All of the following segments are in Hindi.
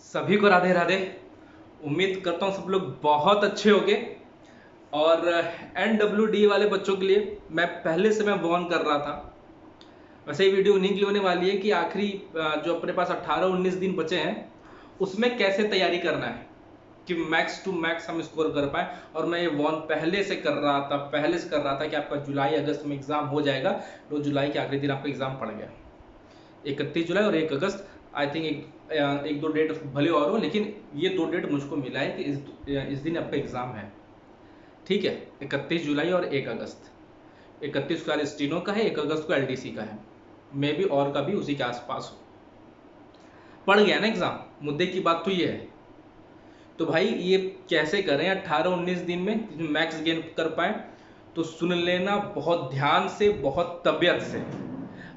सभी को राधे राधे। उम्मीद करता हूँ सब लोग बहुत अच्छे होंगे। और NWD वाले बच्चों के लिए मैं पहले से मैं वार्न कर रहा था। वैसे ये वीडियो उन्हीं के लिए होने वाली है कि आखिरी जो अपने पास 18-19 दिन बचे हैं उसमें कैसे तैयारी करना है कि मैक्स टू मैक्स हम स्कोर कर पाए। और मैं ये वार्न पहले से कर रहा था कि आपका जुलाई अगस्त में एग्जाम हो जाएगा। तो जुलाई के आखिरी दिन आपका एग्जाम पड़ गया, 31 जुलाई और 1 अगस्त। आई थिंक एक दो डेट भले और हो, लेकिन ये दो डेट मुझको मिला है कि इस दिन आपका एग्जाम है। ठीक है, 31 जुलाई और 1 अगस्त। 31 को स्टीनो का है, 1 अगस्त को LDC का है, मे भी और का भी उसी के आसपास हो। पड़ गया ना एग्जाम, मुद्दे की बात तो ये है। तो भाई ये कैसे करें 18-19 दिन में मैक्स गेन कर पाए। तो सुन लेना बहुत ध्यान से, बहुत तबियत से,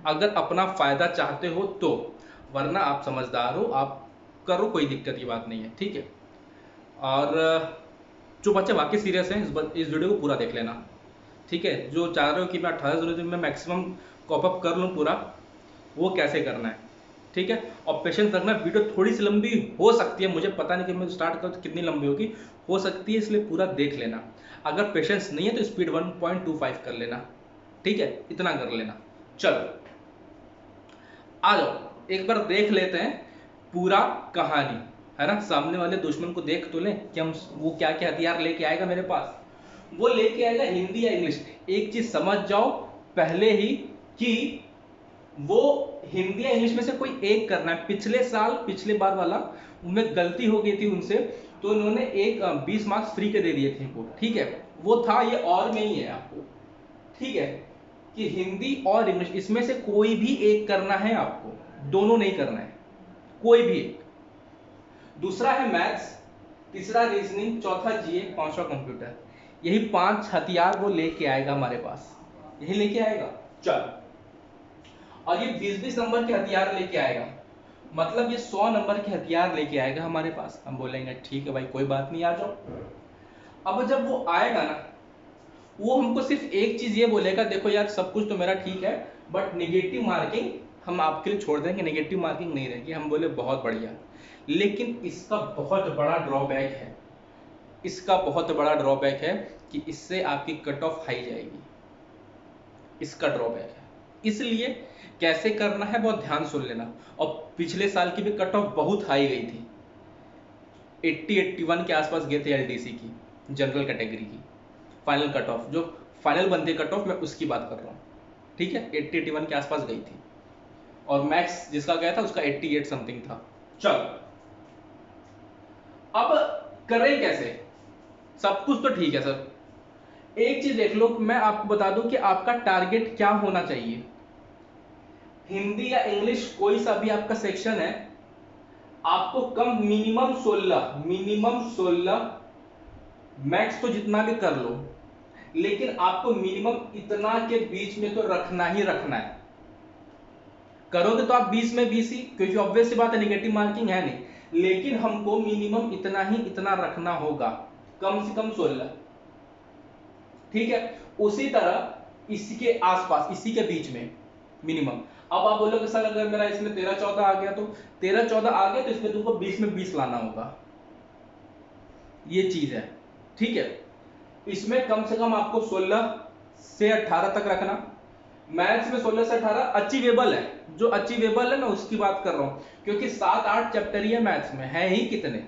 अगर अपना फायदा चाहते हो तो, वरना आप समझदार हो, आप करो, कोई दिक्कत की बात नहीं है। ठीक है। और जो बच्चे वाकई सीरियस हैं इस वीडियो को पूरा देख लेना। ठीक है, जो चाह रहे हो कि मैं 18 दिन में मैक्सिमम कॉपअप कर लूँ पूरा, वो कैसे करना है। ठीक है, और पेशेंस रखना। वीडियो थोड़ी सी लंबी हो सकती है, मुझे पता नहीं कि मैं स्टार्ट कर तो कितनी लंबी होगी, हो सकती है, इसलिए पूरा देख लेना। अगर पेशेंस नहीं है तो स्पीड 1.25 कर लेना। ठीक है, इतना कर लेना। चलो आ जाओ, एक बार देख लेते हैं पूरा कहानी, है ना। सामने वाले दुश्मन को देख तो लें कि हम वो क्या क्या हथियार लेके आएगा मेरे पास। वो लेके आएगा हिंदी या इंग्लिश। एक चीज समझ जाओ पहले ही कि वो हिंदी या इंग्लिश में से कोई एक करना है। पिछले बार वाला उनमें गलती हो गई थी उनसे, तो उन्होंने एक 20 मार्क्स फ्री के दे दिए थे इनको। ठीक है, वो था, ये और में ही है आपको। ठीक है, कि हिंदी और इंग्लिश इसमें से कोई भी एक करना है आपको, दोनों नहीं करना है, कोई भी एक। दूसरा है मैथ्स, तीसरा रीजनिंग, चौथा GA, पांचवा कंप्यूटर। यही 5 हथियार वो लेके आएगा हमारे पास, यही लेके आएगा। चल, और ये 20-20 नंबर के हथियार लेके आएगा, मतलब ये 100 नंबर के हथियार लेके आएगा हमारे पास। हम बोलेंगे ठीक है भाई, कोई बात नहीं, आ जाओ। अब जब वो आएगा ना, वो हमको सिर्फ एक चीज ये बोलेगा, देखो यार सब कुछ तो मेरा ठीक है, बट नेगेटिव मार्किंग हम आपके लिए छोड़ देंगे, नेगेटिव मार्किंग नहीं रहेगी। हम बोले बहुत बढ़िया, लेकिन इसका बहुत बड़ा ड्रॉबैक है। इसका बहुत बड़ा ड्रॉबैक है कि इससे आपकी कट ऑफ हाई जाएगी। इसका ड्रॉबैक है, इसलिए कैसे करना है बहुत ध्यान सुन लेना। और पिछले साल की भी कट ऑफ बहुत हाई गई थी, 80-81 के आसपास गए थे LDC की, जनरल कैटेगरी की फाइनल कट ऑफ, जो फाइनल बनती है कट ऑफ, मैं उसकी बात कर रहा हूँ। ठीक है, 80-81 के आसपास गई थी, और मैक्स जिसका गया था उसका 88 समथिंग था। चलो अब करें कैसे, सब कुछ तो ठीक है सर। एक चीज देख लो, मैं आपको बता दूं कि आपका टारगेट क्या होना चाहिए। हिंदी या इंग्लिश कोई सा भी आपका सेक्शन है, आपको कम मिनिमम 16, मैक्स तो जितना भी कर लो, लेकिन आपको मिनिमम इतना के बीच में तो रखना ही रखना है। करोगे तो आप 20 में 20 ही, क्योंकि ऑब्वियस सी बात है नेगेटिव मार्किंग है नहीं, लेकिन हमको मिनिमम इतना रखना होगा, कम से कम 16। ठीक है, उसी तरह इसी के आसपास, इसी के बीच में मिनिमम। अब आप बोलोगे सर अगर मेरा इसमें 13-14 आ गया, तो 13-14 आ गया तो इसमें तुमको 20 में 20 लाना होगा, ये चीज है। ठीक है, इसमें कम से कम आपको 16 से 18 तक रखना। मैथ्स में 16 से 18 अचीवेबल है, जो अचीवेबल है मैं उसकी बात कर रहा हूं, क्योंकि 7-8 चैप्टर ही है मैथ्स में, है ही कितने,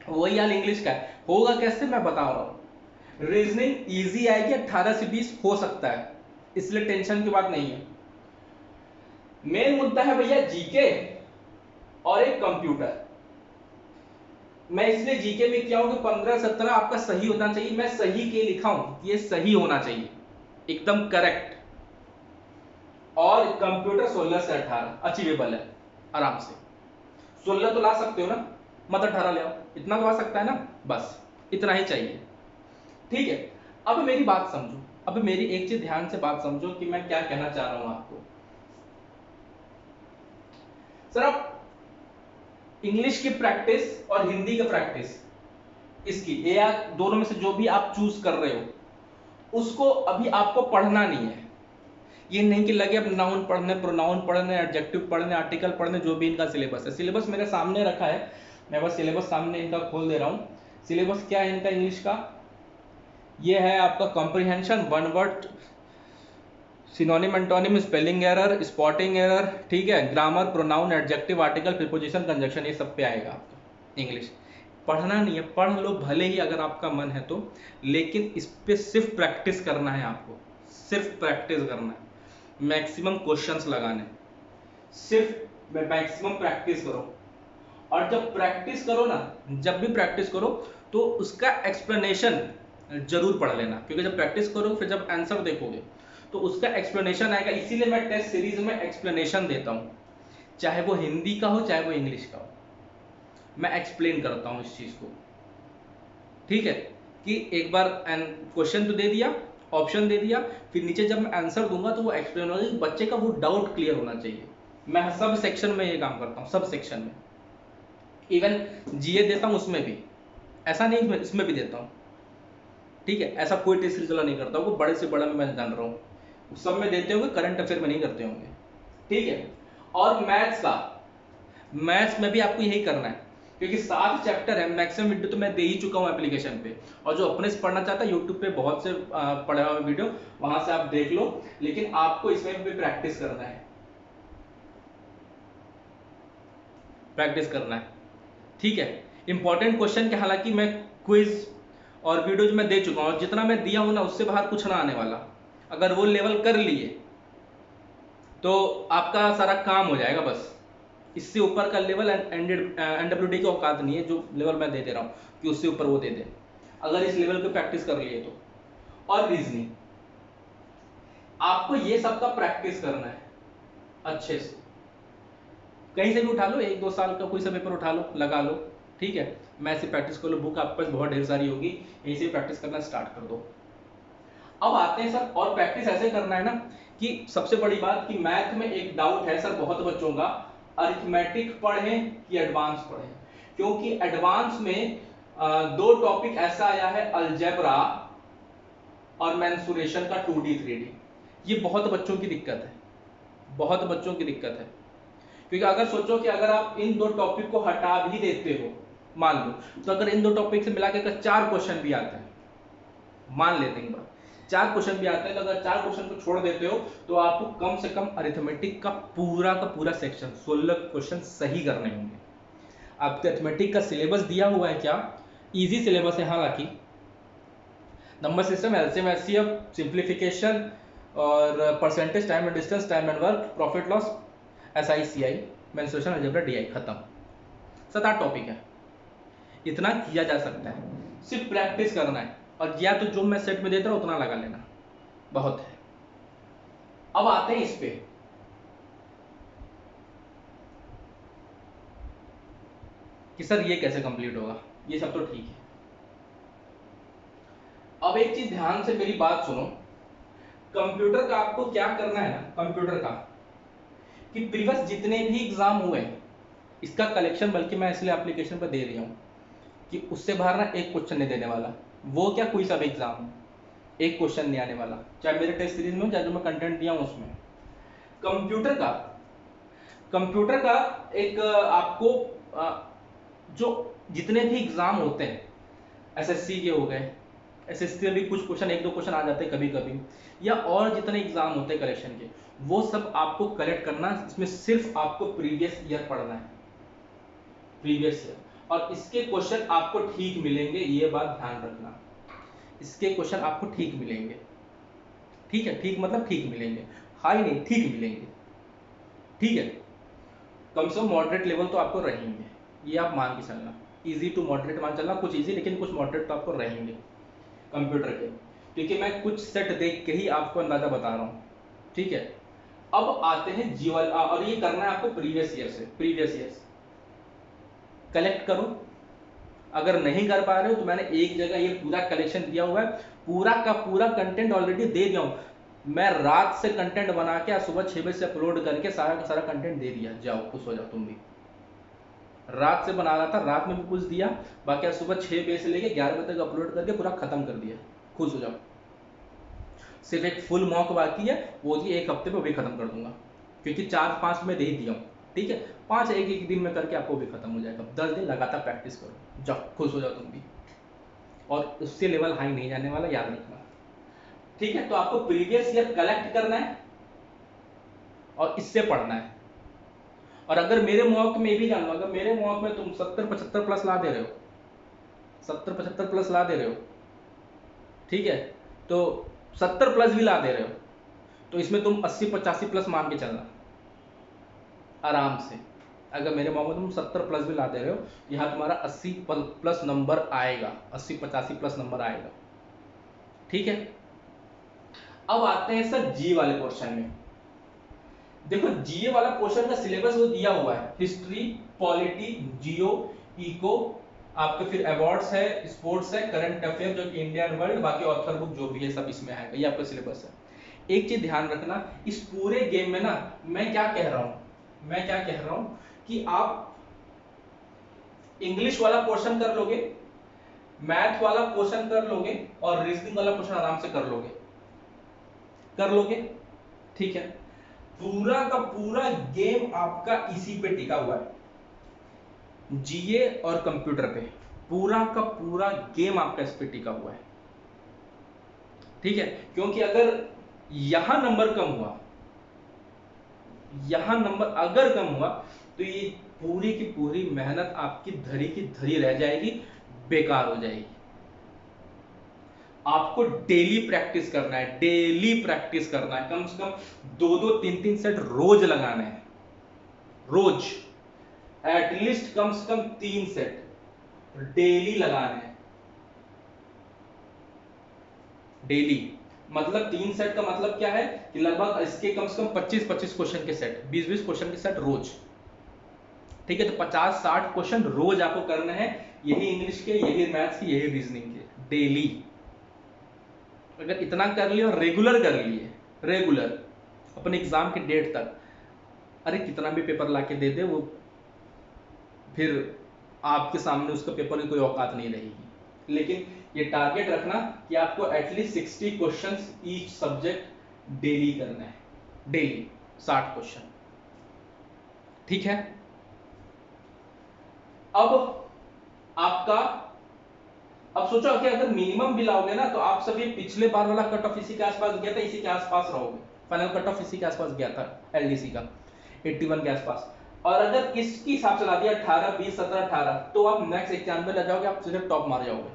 वही हाल इंग्लिश का है। होगा कैसे मैं बता रहा हूं। रीजनिंग इजी आएगी, 18 से 20 हो सकता है, इसलिए टेंशन की बात नहीं है। मेन मुद्दा है भैया जीके और एक कंप्यूटर। मैं इसलिए जीके में क्या हूं कि 15-17 आपका सही होना चाहिए, मैं सही के लिखा हूं, ये सही होना चाहिए, एकदम करेक्ट। और कंप्यूटर 16 से 18 अचीवेबल है आराम से। 16 तो ला सकते हो ना, मत 18 ले आओ, इतना तो आ सकता है ना, बस इतना ही चाहिए। ठीक है, अब मेरी बात समझो, अब मेरी एक चीज ध्यान से बात समझो कि मैं क्या कहना चाह रहा हूं आपको। सर आप इंग्लिश की प्रैक्टिस और हिंदी की प्रैक्टिस, इसकी या दोनों में से जो भी आप चूज कर रहे हो, उसको अभी आपको पढ़ना नहीं है। ये नहीं कि लगे अब नाउन पढ़ने, प्रोनाउन पढ़ने, एडजेक्टिव पढ़ने, आर्टिकल पढ़ने, जो भी इनका सिलेबस है। सिलेबस मेरे सामने रखा है, मैं बस सिलेबस सामने इनका खोल दे रहा हूँ। सिलेबस क्या है इनका इंग्लिश का? ये है आपका comprehension, one word, synonym, antonym, spelling error, spotting error, ठीक है, grammar, pronoun, adjective, article, preposition, conjunction, ये सब पे आएगा आपका इंग्लिश। पढ़ना नहीं है, पढ़ लो भले ही अगर आपका मन है तो, लेकिन इस पे सिर्फ प्रैक्टिस करना है आपको, सिर्फ प्रैक्टिस करना है, मैक्सिमम क्वेश्चंस लगाने, सिर्फ मैक्सिमम प्रैक्टिस करो। और जब प्रैक्टिस करो ना, जब भी प्रैक्टिस करो तो उसका एक्सप्लेनेशन जरूर पढ़ लेना, क्योंकि जब प्रैक्टिस करो फिर जब आंसर देखोगे तो उसका एक्सप्लेनेशन आएगा। इसीलिए मैं टेस्ट सीरीज में एक्सप्लेनेशन देता हूं, चाहे वो हिंदी का हो चाहे वो इंग्लिश का हो, मैं एक्सप्लेन करता हूं इस चीज को, ठीक है। कि एक बार क्वेश्चन तो दे दिया, ऑप्शन दे दिया, फिर नीचे जब मैं आंसर दूंगा तो वो एक्सप्लेन होगा, बच्चे का वो डाउट क्लियर होना चाहिए। मैं सब सेक्शन में ये काम करता हूँ, सब सेक्शन में, इवन जीए देता हूँ उसमें भी, ऐसा नहीं इसमें भी देता हूँ, ठीक है। ऐसा कोई टेस्ट सीरीज वाला नहीं करता, वो बड़े से बड़ा मैं जान रहा हूँ, सब में देते होंगे, करंट अफेयर में नहीं करते होंगे, ठीक है। और मैथ्स का, मैथ्स में भी आपको यही करना है, क्योंकि 7 चैप्टर है, मैक्सिमम वीडियो तो मैं दे ही चुका हूँ एप्लीकेशन पे, और जो अपने से पढ़ना चाहता है यूट्यूब पे बहुत से पढ़े हुए वीडियो, वहां से आप देख लो, लेकिन आपको इसमें भी प्रैक्टिस करना है, प्रैक्टिस करना है, ठीक है। इंपॉर्टेंट क्वेश्चन के हालांकि मैं क्विज और वीडियो जो मैं दे चुका हूं, जितना मैं दिया हूं ना उससे बाहर कुछ ना आने वाला। अगर वो लेवल कर लिए तो आपका सारा काम हो जाएगा, बस इससे ऊपर का लेवल एनडब्ल्यूडी की औकात नहीं है, जो लेवल मैं दे दे रहा हूं कि उससे ऊपर वो दे दे, अगर इस लेवल पे प्रैक्टिस कर लिए तो। और रीजनिंग, आपको ये सब का प्रैक्टिस करना है अच्छे से, कहीं से भी उठा लो, 1-2 साल का कोई सा पेपर उठा लो, लगा लो, ठीक है। मैं से प्रैक्टिस कर लो, बुक आपके पास बहुत ढेर सारी होगी, यहीं से प्रैक्टिस करना स्टार्ट कर दो। अब आते हैं सर, और प्रैक्टिस ऐसे करना है ना कि सबसे बड़ी बात कि मैथ में एक डाउट है सर बहुत बच्चों का, अरिथमेटिक पढ़ें कि एडवांस पढ़ें, क्योंकि एडवांस में 2 टॉपिक ऐसा आया है, अलजेब्रा और मेंसुरेशन का 2D 3D। ये बहुत बच्चों की दिक्कत है, बहुत बच्चों की दिक्कत है, क्योंकि अगर सोचो कि अगर आप इन 2 टॉपिक को हटा भी देते हो, मान लो, तो अगर इन 2 टॉपिक से मिला के 4 क्वेश्चन भी आते हैं, मान लेते हैं 4 क्वेश्चन भी आते हैं, तो अगर 4 क्वेश्चन को छोड़ देते हो तो आपको कम से कम अरिथमेटिक का पूरा सेक्शन 16 क्वेश्चन सही करने होंगे। आपके अरिथमेटिक का सिलेबस दिया हुआ है क्या? इजी सिलेबस है, हालांकि number system, LCM, HCF, simplification और percentage, time and distance, time and work, profit loss, SI, CI, mensuration, algebra, DI, खत्म। 7-8 टॉपिक है, इतना किया जा सकता है, सिर्फ प्रैक्टिस करना है, और या तो जो मैं सेट में देता हूं उतना लगा लेना, बहुत है। अब आते हैं इस पे, कि सर ये कैसे कंप्लीट होगा, ये सब तो ठीक है। अब एक चीज ध्यान से मेरी बात सुनो, कंप्यूटर का आपको क्या करना है ना, कंप्यूटर का, कि प्रीवियस जितने भी एग्जाम हुए इसका कलेक्शन, बल्कि मैं इसलिए एप्लीकेशन पर दे रही हूं कि उससे बाहर ना एक क्वेश्चन नहीं देने वाला, वो क्या कोई सा भी एग्जाम, एक क्वेश्चन नहीं आने वाला, चाहे मेरे टेस्ट सीरीज में हो चाहे जो मैं कंटेंट दिया हूं उसमें। कंप्यूटर का, कंप्यूटर का एक आपको जो जितने भी एग्जाम होते हैं, एसएससी के हो गए, एसएससी के भी कुछ क्वेश्चन 1-2 क्वेश्चन आ जाते हैं कभी कभी, या और जितने एग्जाम होते हैं कलेक्शन के, वो सब आपको कलेक्ट करना, इसमें सिर्फ आपको प्रीवियस ईयर पढ़ना है, प्रीवियस ईयर, और इसके क्वेश्चन आपको ठीक मिलेंगे, ये बात ध्यान रखना, इसके क्वेश्चन आपको ठीक मिलेंगे, ठीक है, ठीक मतलब ठीक मिलेंगे, हाई नहीं, ठीक मिलेंगे, ठीक है। कम से कम मॉडरेट लेवल तो आपको रहेंगे, ये आप मान के चलना, इजी टू मॉडरेट मान चलना, कुछ इजी लेकिन कुछ मॉडरेट तो आपको रहेंगे कंप्यूटर के, क्योंकि मैं कुछ सेट देख के ही आपको अंदाजा बता रहा हूँ, ठीक है। अब आते हैं जीवन, और ये करना है आपको प्रीवियस ईयर से, प्रीवियस ईयर कलेक्ट करो। अगर नहीं कर पा रहे हो तो मैंने एक जगह ये पूरा कलेक्शन दिया हुआ है, पूरा का पूरा कंटेंट ऑलरेडी दे दिया हूँ, मैं रात से कंटेंट बना के सुबह 6 बजे से अपलोड करके सारा का सारा कंटेंट दे दिया, जाओ खुश हो जाओ तुम भी। रात से बना रहा था, रात में भी कुछ दिया, बाकी सुबह 6 बजे से लेके 11 बजे तक अपलोड करके पूरा खत्म कर दिया, खुश हो जाओ। सिर्फ एक फुल मॉक बाकी है, वो भी एक हफ्ते में भी खत्म कर दूंगा, क्योंकि 4-5 में दे ही दिया हूँ। ठीक है, 5 एक एक दिन में करके आपको भी खत्म हो जाएगा। 10 दिन लगातार प्रैक्टिस करो, जाओ खुश हो जाओ तुम भी, और उससे लेवल हाई नहीं जाने वाला, याद रखना। ठीक है, तो आपको प्रीवियस ईयर कलेक्ट करना है और इससे पढ़ना है। और अगर मेरे मॉक में भी जान लो, अगर मेरे मॉक में तुम 70-75 प्लस ला दे रहे हो, 70-75 प्लस ला दे रहे हो, ठीक है, तो 70 प्लस भी ला दे रहे हो, तो इसमें तुम 80-85 प्लस मान के चलना आराम से। अगर मेरे मॉक में तुम 70 प्लस भी ला दे रहे हो, यहाँ तुम्हारा 80 प्लस नंबर आएगा, 80-85 प्लस नंबर आएगा। ठीक है, अब आते हैं सर जी वाले पोर्शन में। देखो जीए वाला पोर्शन का सिलेबस वो दिया हुआ है, हिस्ट्री, पॉलिटी, जियो, इको, आपके फिर अवार्ड्स है, स्पोर्ट्स है, करंट अफेयर जो कि इंडियन वर्ल्ड, बाकी ऑथर बुक जो भी है सब इसमें आएगा। ये आपका सिलेबस है। एक चीज ध्यान रखना, इस पूरे गेम में ना मैं क्या कह रहा हूं कि आप इंग्लिश वाला पोर्शन कर लोगे, मैथ वाला पोर्शन कर लोगे, और रीजनिंग वाला पोर्शन आराम से कर लोगे। ठीक है, पूरा का पूरा गेम आपका इसी पे टिका हुआ है, जीए और कंप्यूटर पे पूरा का पूरा गेम आपका इस पे टिका हुआ है। ठीक है, क्योंकि अगर यहां नंबर कम हुआ, यहां नंबर अगर कम हुआ, तो ये पूरी की पूरी मेहनत आपकी धरी की धरी रह जाएगी, बेकार हो जाएगी। आपको डेली प्रैक्टिस करना है, डेली प्रैक्टिस करना है, कम से कम 2-2, 3-3 सेट रोज लगाने हैं, रोज एटलीस्ट कम से कम 3 सेट डेली लगाने हैं। डेली मतलब 3 सेट का मतलब क्या है कि लगभग इसके कम से कम 25-25 क्वेश्चन के सेट, 20-20 क्वेश्चन के सेट रोज। ठीक है, तो 50-60 क्वेश्चन रोज आपको करना है, यही इंग्लिश के, यही मैथ्स के, यही रीजनिंग के, डेली। अगर इतना कर लिए और रेगुलर कर लिए, रेगुलर अपने एग्जाम के डेट तक, अरे कितना भी पेपर लाके दे दे वो, फिर आपके सामने उसका पेपर की कोई औकात नहीं रहेगी। लेकिन ये टारगेट रखना कि आपको at least 60 questions each subject daily करना है, डेली 60 क्वेश्चन। ठीक है, अब आपका, अब सोचो कि अगर मिनिमम भी लाओगे ना, तो आप सभी पिछले बार वाला कट ऑफ इसी के आसपास गया था, इसी के आसपास रहोगे। फाइनल कट ऑफ इसी के आसपास गया था एलडीसी का, 81 के आसपास। और अगर इसके हिसाब से ला दिया 18, 20, 17, 18, तो आप नेक्स्ट एग्जाम में लग जाओगे, आप सीधे टॉप मार जाओगे।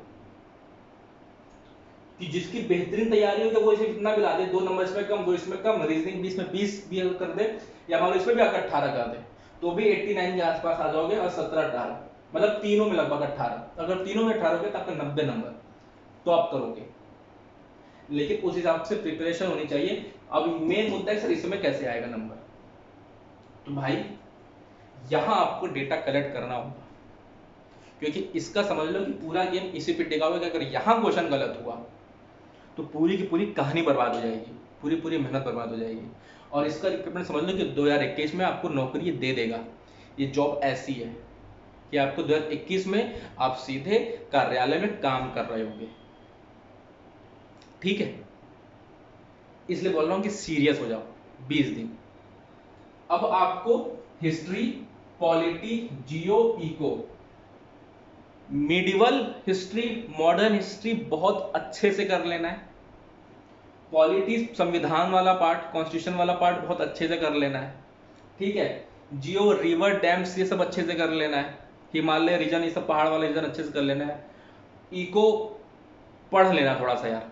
कि जिसकी बेहतरीन तैयारी हो, तो वो इसे कितना भी ला दे, 2 नंबर इसमें कम, 2 इसमें कम, रीजनिंग 20 में 20 भी कर दे, या मान लो इसमें भी आकर 18 कर दे, तो भी 89 के आसपास आ जाओगे, और 17, 18 मतलब तीनों में लगभग 18। अगर तीनों में 18 होगे तो आपका 90 नंबर तो आप करोगे। लेकिन उस हिसाब से प्रिपरेशन होनी चाहिए। अब मेन मुद्दा है सर इसमें कैसे आएगा नंबर, तो भाई यहां आपको डेटा कलेक्ट करना होगा, क्योंकि इसका समझ लो कि पूरा गेम इसी पे टिका हुआ है कि अगर यहां क्वेश्चन गलत हुआ तो पूरी की पूरी कहानी बर्बाद हो जाएगी, पूरी पूरी मेहनत बर्बाद हो जाएगी। और इसका रिक्रूटमेंट समझ लो कि 2021 में आपको नौकरी दे देगा। ये जॉब ऐसी है कि आपको 2021 में आप सीधे कार्यालय में काम कर रहे होंगे। ठीक है, इसलिए बोल रहा हूं कि सीरियस हो जाओ, 20 दिन। अब आपको history, polity, geo, eco, medieval history, modern history बहुत अच्छे से कर लेना है। पॉलिटी संविधान वाला पार्ट, कॉन्स्टिट्यूशन वाला पार्ट बहुत अच्छे से कर लेना है। ठीक है, जियो रिवर डैम्स ये सब अच्छे से कर लेना है, हिमालय रीजन ये सब पहाड़ वाला रीजन अच्छे से कर लेना है। इको पढ़ लेना थोड़ा सा यार,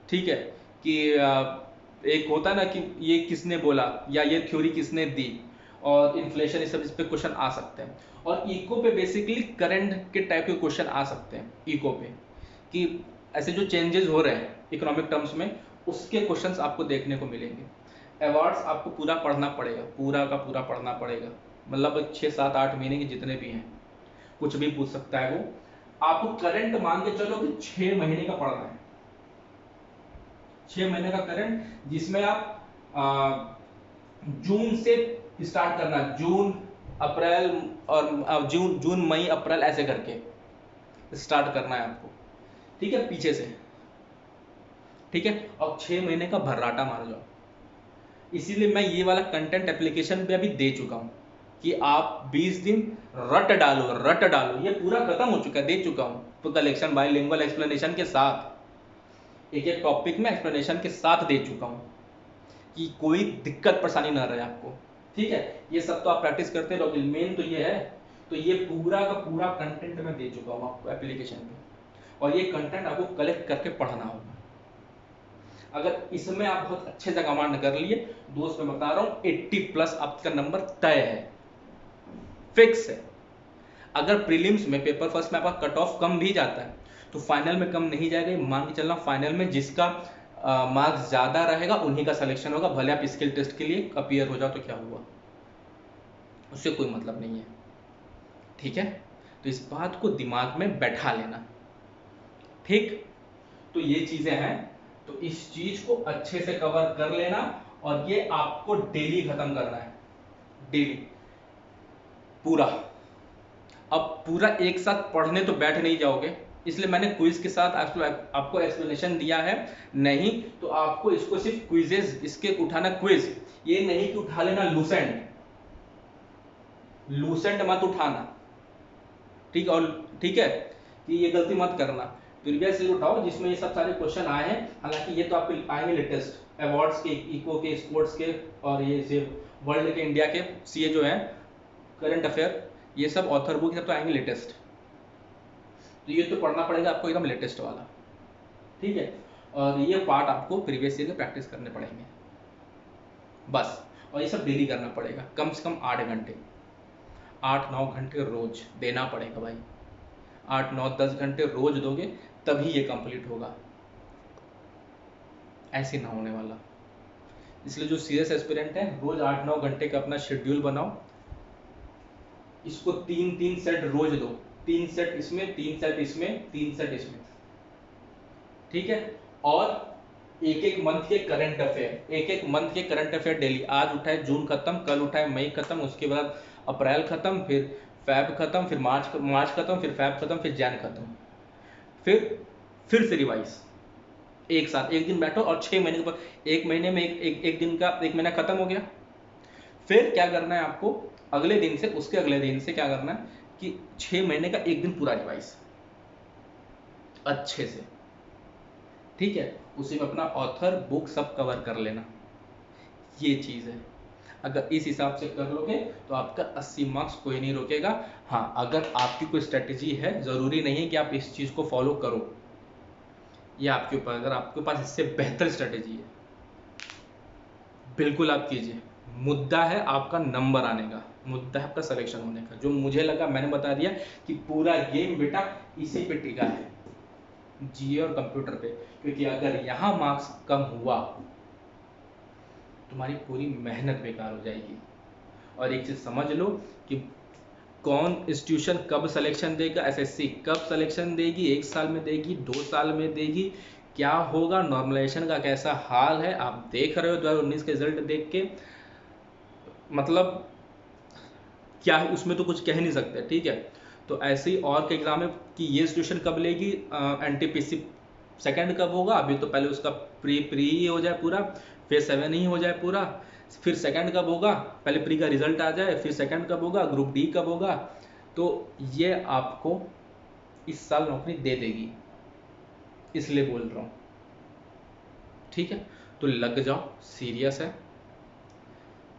ठीक है, कि एक होता है ना कि ये किसने बोला या ये थ्योरी किसने दी, और इन्फ्लेशन ये सब इस पे क्वेश्चन आ सकते हैं। और इको पे बेसिकली करंट के टाइप के क्वेश्चन आ सकते हैं इको पे, कि ऐसे जो चेंजेस हो रहे हैं इकोनॉमिक टर्म्स में, उसके क्वेश्चंस आपको देखने को मिलेंगे। अवार्ड्स आपको पूरा पढ़ना पड़ेगा, पूरा का पूरा पढ़ना पड़ेगा, मतलब 6, 7, 8 महीने के जितने भी हैं, कुछ भी पूछ सकता है वो। आपको करंट मान के चलो कि 6 महीने का पढ़ना है, 6 महीने का करंट, जिसमें आप जून से स्टार्ट करना, जून, अप्रैल और जून, मई, अप्रैल ऐसे करके स्टार्ट करना है आपको। ठीक है, पीछे से। ठीक है, और 6 महीने का भर्राटा मार जाओ। इसीलिए मैं ये वाला कंटेंट एप्लीकेशन पे अभी दे चुका हूँ कि आप 20 दिन रट डालो रट डालो। ये पूरा खत्म हो चुका है, दे चुका हूँ तो कलेक्शन बाइलिंगुअल एक्सप्लेनेशन के साथ, एक एक टॉपिक में एक्सप्लेनेशन के साथ दे चुका हूँ कि कोई दिक्कत परेशानी ना रहे आपको। ठीक है, ये सब तो आप प्रैक्टिस करते रहोगे, मेन तो ये है। तो ये पूरा का पूरा कंटेंट मैं दे चुका हूँ आपको एप्लीकेशन पे, और ये कंटेंट आपको कलेक्ट करके पढ़ना होगा। अगर इसमें आप बहुत अच्छे से कमांड कर लिए, दोस्त मैं बता रहा हूँ 80+ आपका नंबर तय है, फिक्स है। अगर प्रीलिम्स में पेपर फर्स्ट में आपका कट ऑफ कम भी जाता है तो फाइनल में कम नहीं जाएगा। मान के चलना फाइनल में जिसका मार्क्स ज्यादा रहेगा उन्हीं का सिलेक्शन होगा, भले आप स्किल टेस्ट के लिए अपीयर हो जाओ तो क्या हुआ, उससे कोई मतलब नहीं है। ठीक है, तो इस बात को दिमाग में बैठा लेना। ठीक, तो ये चीजें हैं, तो इस चीज को अच्छे से कवर कर लेना, और ये आपको डेली खत्म करना है, डेली पूरा। अब पूरा एक साथ पढ़ने तो बैठ नहीं जाओगे, इसलिए मैंने क्विज के साथ आपको एक्सप्लेनेशन दिया है। नहीं तो आपको इसको सिर्फ क्विजेस इसके उठाना, क्विज ये नहीं कि उठा लेना लूसेंट, लूसेंट मत उठाना। ठीक, और ठीक है कि ये गलती मत करना, प्रीवियस ईयर उठाओ जिसमें ये सब सारे क्वेश्चन आए हैं। हालांकि ये तो आपके आएंगे लेटेस्ट अवार्ड्स के, इको के, स्पोर्ट्स के, और ये वर्ल्ड के, इंडिया के सीए जो है, करंट अफेयर, ये सब ऑथर बुक सब तो आएंगे लेटेस्ट। तो ये तो पढ़ना पड़ेगा आपको एकदम लेटेस्ट वाला। ठीक है, और ये पार्ट आपको प्रीवियस ईयर के प्रैक्टिस करने पड़ेंगे बस। और ये सब डेली करना पड़ेगा, कम से कम 8 घंटे, 8-9 घंटे रोज देना पड़ेगा भाई। 8-9-10 घंटे रोज दोगे तभी ये कंप्लीट होगा, ऐसे ना होने वाला। इसलिए जो सीरियस एस्पिरेंट है, रोज 8-9 घंटे का अपना शेड्यूल बनाओ, इसको 3-3 सेट रोज दो, 3 सेट इसमें, 3 सेट इसमें, 3 सेट इसमें। ठीक है, और एक एक मंथ के करंट अफेयर, एक एक मंथ के करंट अफेयर डेली। आज उठाए जून खत्म, कल उठाए मई खत्म, उसके बाद अप्रैल खत्म, फिर फैब खत्म, फिर मार्च खत्म, फिर फैब खत्म, फिर जैन खत्म, फिर से रिवाइज। एक साथ एक दिन बैठो और 6 महीने के बाद, एक महीने में एक दिन का, एक महीना खत्म हो गया। फिर क्या करना है आपको, अगले दिन से, उसके अगले दिन से क्या करना है कि 6 महीने का एक दिन पूरा रिवाइज अच्छे से। ठीक है, उसी में अपना ऑथर बुक सब कवर कर लेना, ये चीज है। अगर इस हिसाब से कर लोगे तो आपका 80 मार्क्स कोई नहीं रोकेगा। हाँ, अगर आपकी कोई स्ट्रेटेजी है, जरूरी नहीं है कि आप इस चीज को फॉलो करो, ये आपके ऊपर। अगर आपके पास इससे बेहतर स्ट्रेटेजी है बिल्कुल आप कीजिए। मुद्दा है आपका नंबर आने का, मुद्दा है आपका सिलेक्शन होने का। जो मुझे लगा मैंने बता दिया कि पूरा गेम बेटा इसी पे टिका है, जीए और कंप्यूटर पे। क्योंकि अगर यहाँ मार्क्स कम हुआ तुम्हारी पूरी मेहनत बेकार हो जाएगी। और एक चीज समझ लो कि कौन इंस्टीट्यूशन कब सिलेक्शन देगा, एसएससी कब सिलेक्शन देगी, 1 साल में देगी, 2 साल में देगी, क्या होगा, नॉर्मलाइजेशन का कैसा हाल है, आप देख रहे हो 2019 के रिजल्ट देख के। मतलब क्या है उसमें तो कुछ कह नहीं सकते। ठीक है, तो ऐसे ही और के एग्जाम में कि ये इंस्टीट्यूशन कब लेगी, एनटीपीसी सेकंड कब होगा, अभी तो पहले उसका प्री ही हो जाए पूरा, फिर 7 ही हो जाए पूरा, फिर सेकंड कब होगा, पहले प्री का रिजल्ट आ जाए, फिर सेकंड कब होगा, ग्रुप डी कब होगा। तो ये आपको इस साल नौकरी दे देगी, इसलिए बोल रहा हूँ। ठीक है, तो लग जाओ, सीरियस है।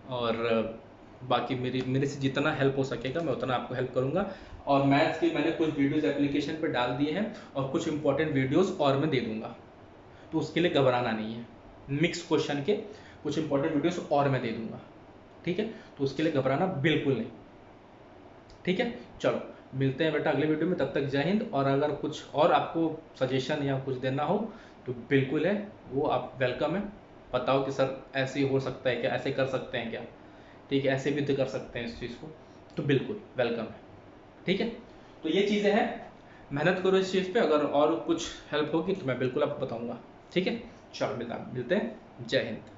और बाकी मेरे से जितना हेल्प हो सकेगा मैं उतना आपको हेल्प करूंगा। और मैथ्स की मैंने कुछ वीडियोस एप्लीकेशन पे डाल दिए हैं, और कुछ इंपॉर्टेंट वीडियोस और मैं दे दूंगा, तो उसके लिए घबराना नहीं है। मिक्स क्वेश्चन के कुछ इंपॉर्टेंट वीडियोस और मैं दे दूंगा। ठीक है, तो उसके लिए घबराना बिल्कुल नहीं। ठीक है, चलो मिलते हैं बेटा अगले वीडियो में, तब तक जय हिंद। और अगर कुछ और आपको सजेशन या कुछ देना हो तो बिल्कुल है, वो आप वेलकम है। बताओ कि सर ऐसे हो सकता है क्या, ऐसे कर सकते हैं क्या, ठीक है, ऐसे भी तो कर सकते हैं इस चीज़ को, तो बिल्कुल वेलकम है। ठीक है, तो ये चीज़ें हैं, मेहनत करो इस चीज़ पे। अगर और कुछ हेल्प होगी तो मैं बिल्कुल आपको बताऊंगा। ठीक है, चलो मिलते हैं, जय हिंद।